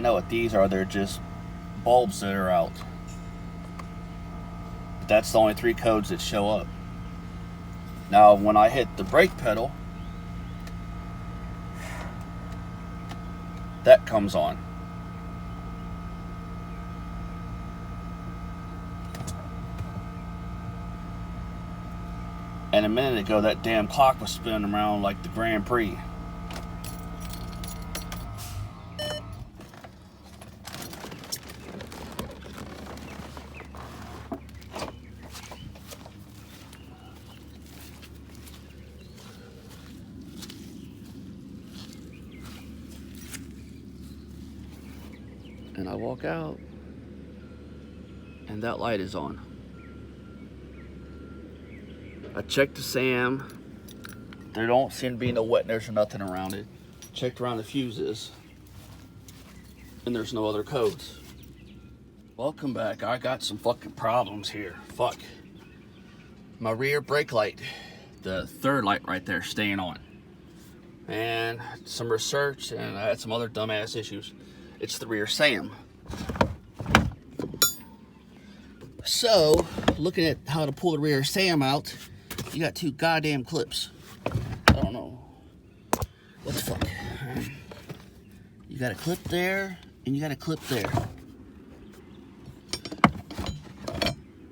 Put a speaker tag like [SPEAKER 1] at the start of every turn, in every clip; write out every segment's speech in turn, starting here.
[SPEAKER 1] know what these are. They're just bulbs that are out. But that's the only 3 codes that show up. Now when I hit the brake pedal, that comes on. And a minute ago, that damn clock was spinning around like the Grand Prix. And I walk out, and that light is on. I checked the SAM. There don't seem to be no wetness or nothing around it. Checked around the fuses, and there's no other codes. Welcome back. I got some fucking problems here. Fuck. My rear brake light, the third light right there, staying on. And some research, and I had some other dumbass issues. It's the rear SAM. So, looking at how to pull the rear SAM out, you got 2 goddamn clips. I don't know. What the fuck? You got a clip there, and you got a clip there.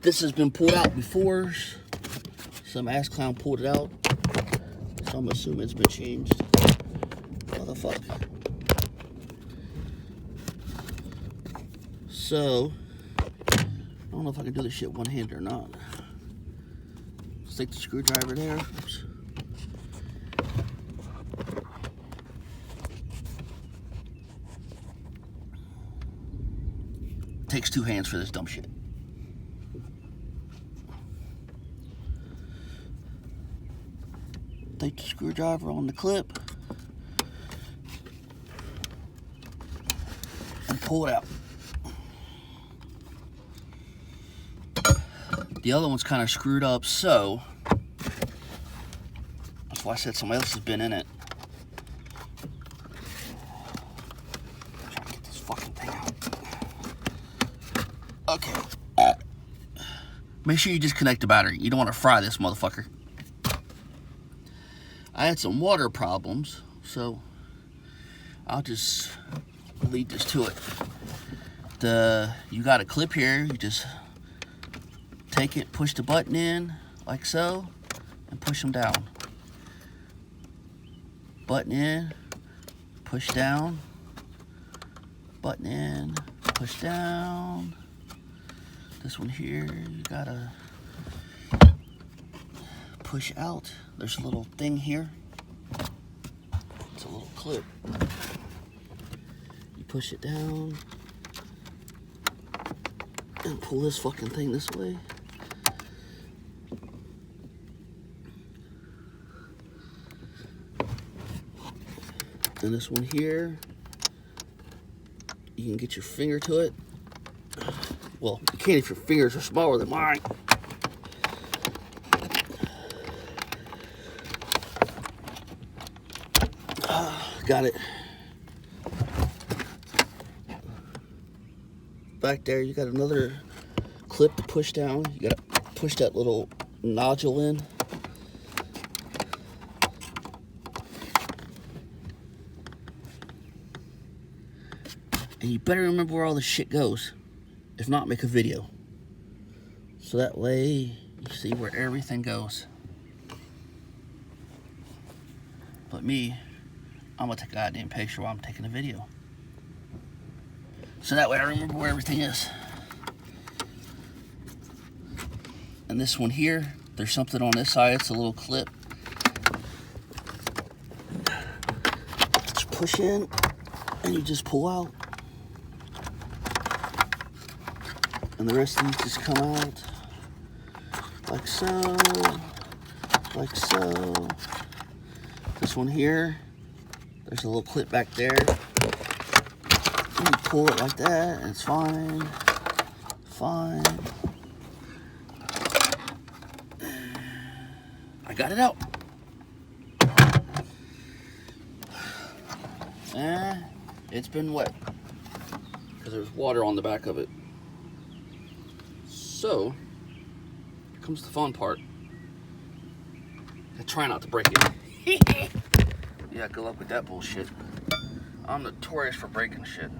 [SPEAKER 1] This has been pulled out before. Some ass clown pulled it out. So I'm assuming it's been changed. What the fuck? So, I don't know if I can do this shit one-handed or not. Stick the screwdriver there. Oops. Takes 2 hands for this dumb shit. Take the screwdriver on the clip and pull it out. The other one's kind of screwed up, so that's why I said somebody else has been in it. I'm trying to get this fucking thing out. Okay. Make sure you disconnect the battery. You don't want to fry this motherfucker. I had some water problems, so I'll just lead this to it. You got a clip here. You just take it, push the button in like so, and push them down. Button in, push down, button in, push down. This one here, you gotta push out. There's a little thing here. It's a little clip. You push it down and pull this fucking thing this way. And this one here, you can get your finger to it. Well, you can't if your fingers are smaller than mine. Got it. Back there, you got another clip to push down. You gotta push that little nodule in. And you better remember where all this shit goes. If not, make a video. So that way, you see where everything goes. But me, I'm gonna take a goddamn picture while I'm taking a video. So that way I remember where everything is. And this one here, there's something on this side, it's a little clip. Just push in, and you just pull out. And the rest of these just come out. Like so. Like so. This one here, there's a little clip back there. And you pull it like that, and it's fine. Fine. I got it out. It's been wet. because there's water on the back of it. So, here comes the fun part. I try not to break it. Yeah, good luck with that bullshit. I'm notorious for breaking shit.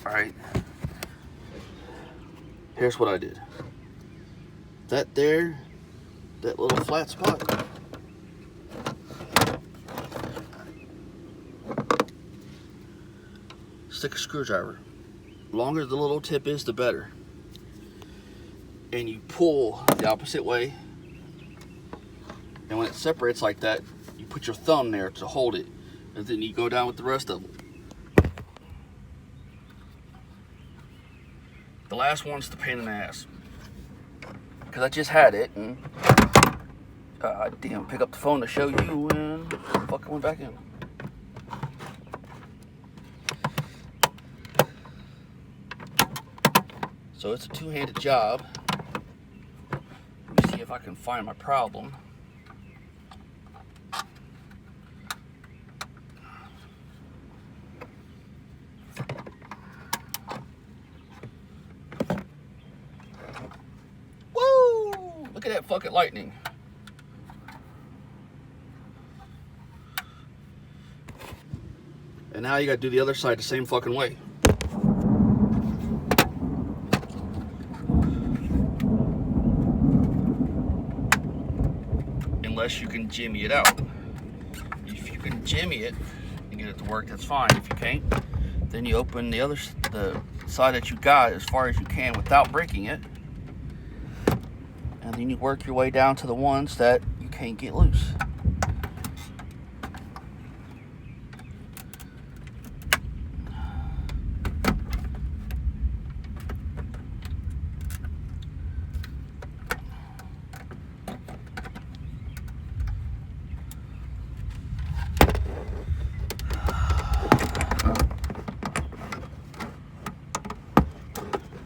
[SPEAKER 1] Alright, here's what I did. That there, that little flat spot, stick a screwdriver. The longer the little tip is, the better. And you pull the opposite way. And when it separates like that, you put your thumb there to hold it. And then you go down with the rest of them. The last one's the pain in the ass. Because I just had it and I didn't pick up the phone to show you and fucking went back in. So it's a two-handed job. Let me see if I can find my problem. Look at that fucking lightning. And now you gotta do the other side the same fucking way. Unless you can jimmy it out. If you can jimmy it and get it to work, that's fine. If you can't, then you open the side that you got as far as you can without breaking it. And then you work your way down to the ones that you can't get loose.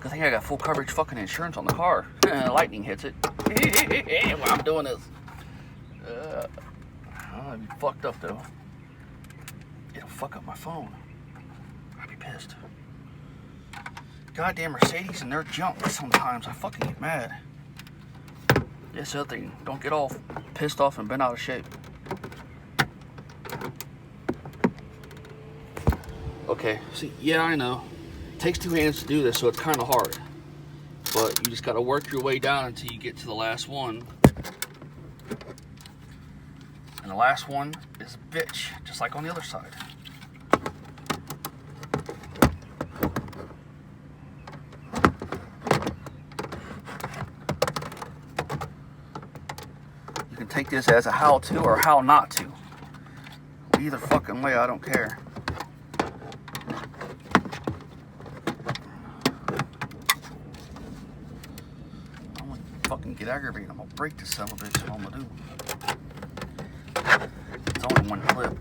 [SPEAKER 1] I think I got full coverage fucking insurance on the car. Lightning hits it. While I'm doing this. I'd be fucked up though. It'll fuck up my phone. I'd be pissed. Goddamn Mercedes and their junk sometimes. I fucking get mad. That's the other thing. Don't get all pissed off and bent out of shape. Okay, see, yeah, I know. It takes two hands to do this, so it's kind of hard. But you just got to work your way down until you get to the last one. And the last one is a bitch, just like on the other side. You can take this as a how to or how not to. Either fucking way, I don't care. Get aggravated. I'm gonna break this son of a bitch. That's what I'm gonna do. It's only one clip.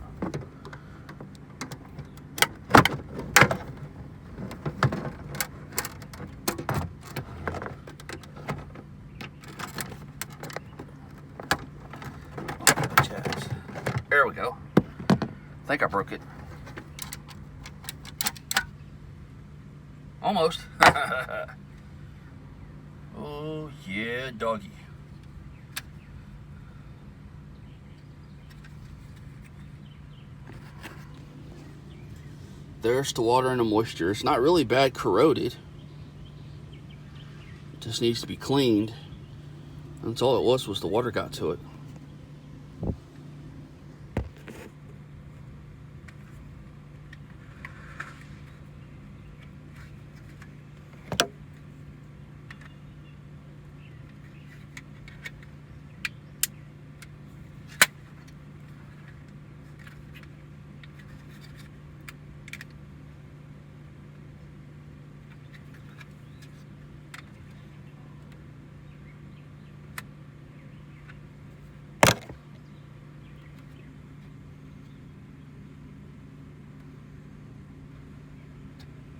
[SPEAKER 1] There we go. I think I broke it. Almost. Oh yeah, doggy. There's the water and the moisture. It's not really bad corroded. It just needs to be cleaned. That's all it was the water got to it.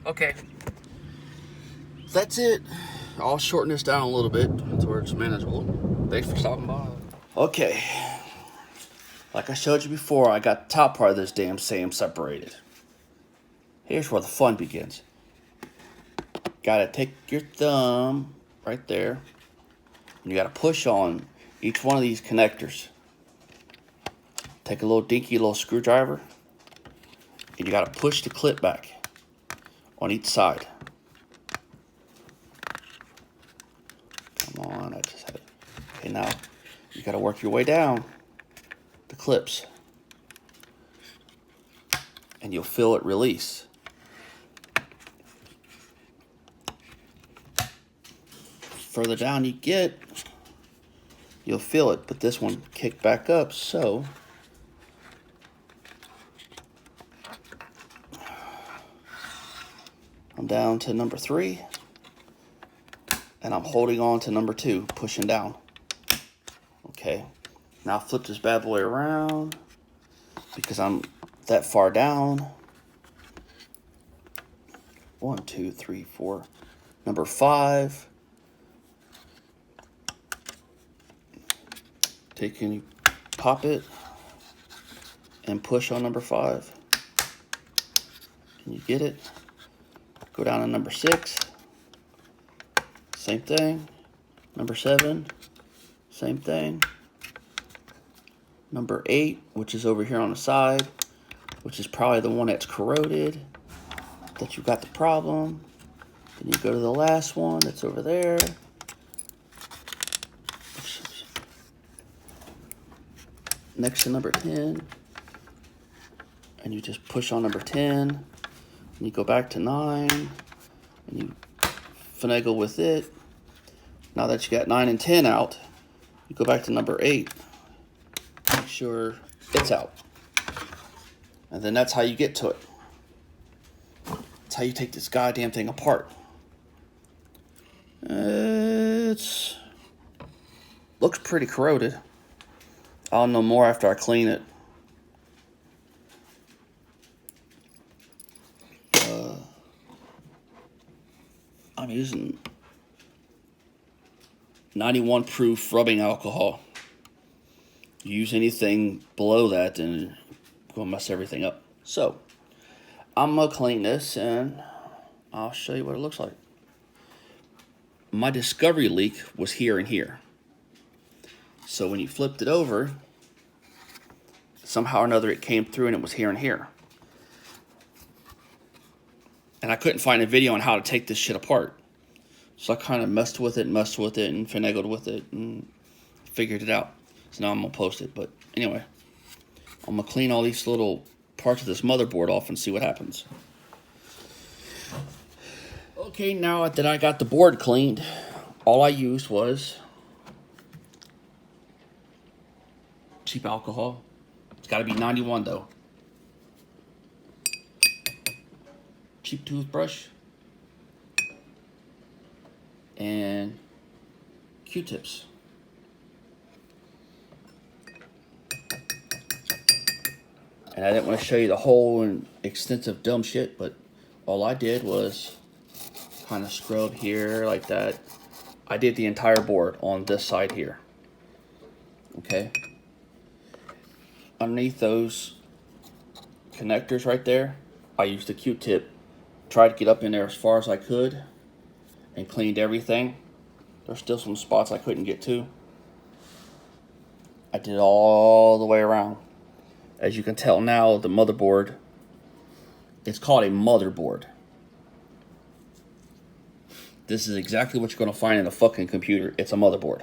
[SPEAKER 1] Okay. That's it. I'll shorten this down a little bit to where it's manageable. Thanks for stopping by. Okay. Like I showed you before, I got the top part of this damn SAM separated. Here's where the fun begins. Gotta take your thumb right there, and you gotta push on each one of these connectors. Take a little dinky little screwdriver, and you gotta push the clip back on each side. Come on, I just had it. Okay, now you gotta work your way down the clips, and you'll feel it release. Further down you get, you'll feel it, but this one kicked back up, so I'm down to number 3, and I'm holding on to number 2, pushing down. Okay, now flip this bad boy around because I'm that far down. 1, 2, 3, 4. Number 5. Take and you pop it and push on number 5. And you get it. Go down to number 6. Same thing. Number 7. Same thing. Number 8, which is over here on the side, which is probably the one that's corroded, that you got the problem. Then you go to the last one that's over there. Next to number 10, and you just push on number 10, and you go back to 9, and you finagle with it. Now that you got 9 and 10 out, you go back to number 8, make sure it's out, and then that's how you get to it. That's how you take this goddamn thing apart. It's looks pretty corroded. I'll know more after I clean it. I'm using 91 proof rubbing alcohol. You use anything below that and it's gonna mess everything up. So I'm gonna clean this and I'll show you what it looks like. My discovery leak was here and here. So when you flipped it over, somehow or another it came through and it was here and here. And I couldn't find a video on how to take this shit apart. So I kind of messed with it and finagled with it and figured it out. So now I'm going to post it. But anyway, I'm going to clean all these little parts of this motherboard off and see what happens. Okay, now that I got the board cleaned, all I used was cheap alcohol. It's got to be 91 though. Cheap toothbrush and Q-tips. And I didn't want to show you the whole and extensive dumb shit, but all I did was kind of scrub here like that. I did the entire board on this side here. Okay. Underneath those connectors right there, I used the Q-tip, tried to get up in there as far as I could, and cleaned everything. There's still some spots I couldn't get to. I did it all the way around. As you can tell now, the motherboard, it's called a motherboard. This is exactly what you're going to find in a fucking computer. It's a motherboard.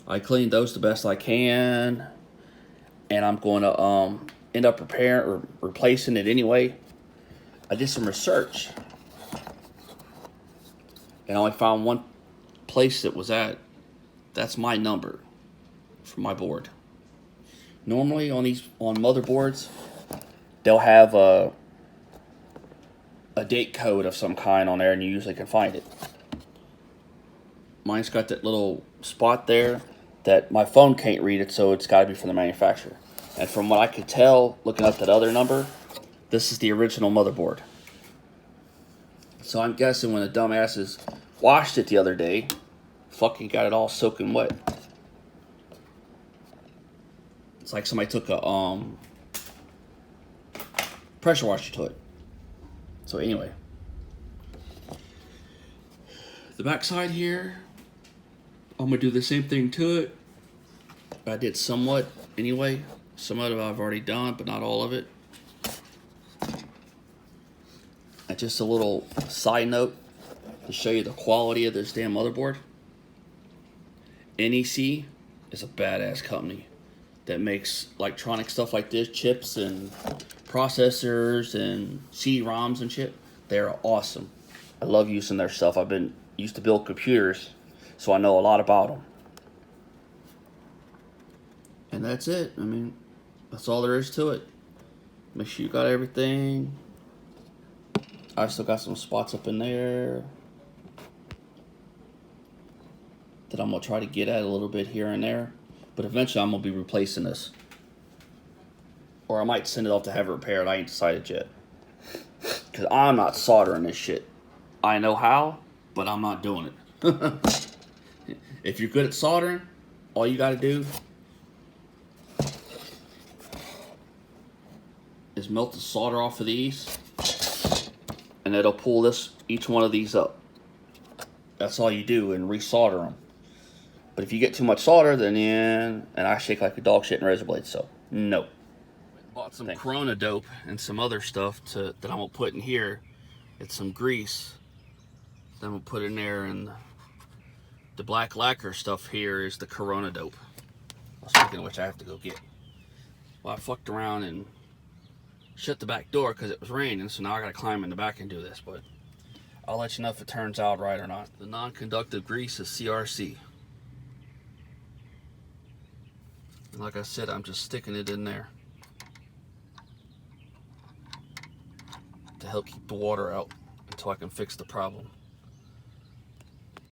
[SPEAKER 1] I cleaned those the best I can, and I'm going to end up repairing or replacing it anyway. I did some research, and I only found one place that was at. That's my number for my board. Normally on motherboards, they'll have a date code of some kind on there, and you usually can find it. Mine's got that little spot there that my phone can't read it, so it's got to be from the manufacturer. And from what I could tell, looking up that other number, this is the original motherboard. So I'm guessing when the dumbasses washed it the other day, fucking got it all soaking wet. It's like somebody took a pressure washer to it. So anyway, the back side here, I'm gonna do the same thing to it. I did somewhat anyway. Some of it I've already done, but not all of it. And just a little side note to show you the quality of this damn motherboard. NEC is a badass company that makes electronic stuff like this, chips and processors and CD-ROMs and shit. They're awesome. I love using their stuff. I've been used to build computers, so I know a lot about them. And that's it. I mean, that's all there is to it. Make sure you got everything. I still got some spots up in there that I'm gonna try to get at a little bit here and there. But eventually I'm gonna be replacing this. Or I might send it off to have it repaired. I ain't decided yet. Because I'm not soldering this shit. I know how, but I'm not doing it. If you're good at soldering, all you gotta do is melt the solder off of these, and it'll pull each one of these up. That's all you do, and resolder them. But if you get too much solder, then and I shake like a dog shit in razor blades, so no. Bought some Corona dope and some other stuff that I'm gonna put in here. It's some grease that I'm gonna put in there, and the black lacquer stuff here is the Corona dope. Speaking of which, I have to go get. Well, I fucked around and shut the back door because it was raining, so now I gotta climb in the back and do this, but I'll let you know if it turns out right or not. The non-conductive grease is CRC. And like I said, I'm just sticking it in there to help keep the water out until I can fix the problem.